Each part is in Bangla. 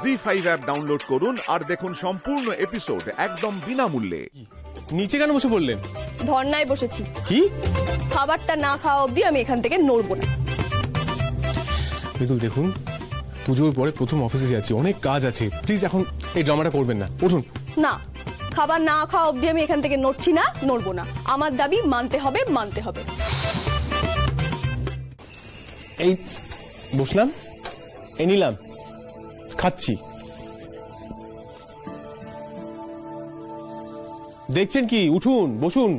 জি5 অ্যাপ ডাউনলোড করুন আর দেখুন সম্পূর্ণ এপিসোড একদম বিনামূল্যে। নিচে কেন বসে পড়লেন? ধর্নায় বসেছি। কি? খাবারটা না খাওয়া অবধি আমি এখান থেকে নড়বো না। মৃদুল দেখুন, পুজোর পরে প্রথম অফিসে যাচ্ছি, অনেক কাজ আছে, প্লিজ এখন এই ড্রামাটা করবেন না, উঠুন। না, খাবার না খাওয়া অবধি আমি এখান থেকে নড়ছি না, নড়বো না। আমার দাবি মানতে হবে, মানতে হবে। এই বসলাম, এই নিলাম, খাচ্ছি। দেখছেন কি? উঠুন, বসুন।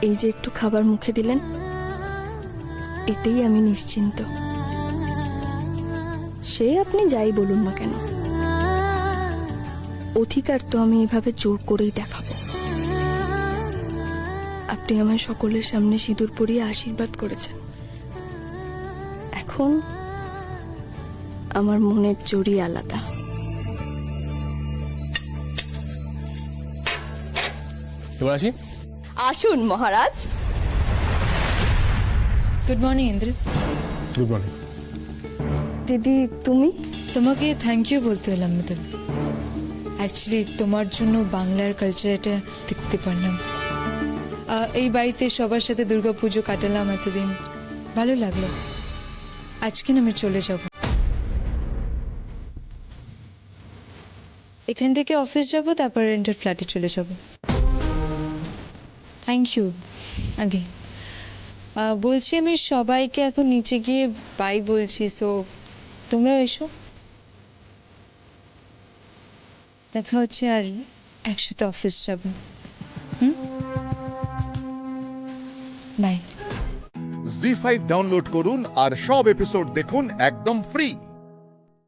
এই যে একটু খাবার মুখে দিলেন, এতেই আমি নিশ্চিন্ত। সে আপনি যাই বলুন না কেন, অধিকার তো আমি এভাবে জোর করেই দেখাবো। আপনি আমায় সকলের সামনে সিঁদুর পরিয়ে আশীর্বাদ করেছেন। এখন আমার মনের জোরই আলাদা। এবার আসি। আসুন মহারাজ। Good morning Indra. Good morning. দিদি, তুমি? তোমাকে থ্যাংক ইউ বলতে হলাম মিতুল। অ্যাকচুয়ালি তোমার জন্য বাংলার কালচার এটা দেখতে পারলাম। এই বাড়িতে সবার সাথে দুর্গাপুজো কাটালাম এতদিন, ভালো লাগলো। আজকে না আমি চলে যাব, এখান থেকে অফিস যাব, তারপর রেন্টের ফ্ল্যাটে চলে যাব। থ্যাংক ইউ আগে। বলছি আমি সবাইকে এখন নিচে গিয়ে বাই বলছি, সো তোমরা এসো, দেখা হচ্ছে, আর একসাথে অফিস যাব। বাই। জি5 ডাউনলোড করুন আর সব এপিসোড দেখুন একদম ফ্রি।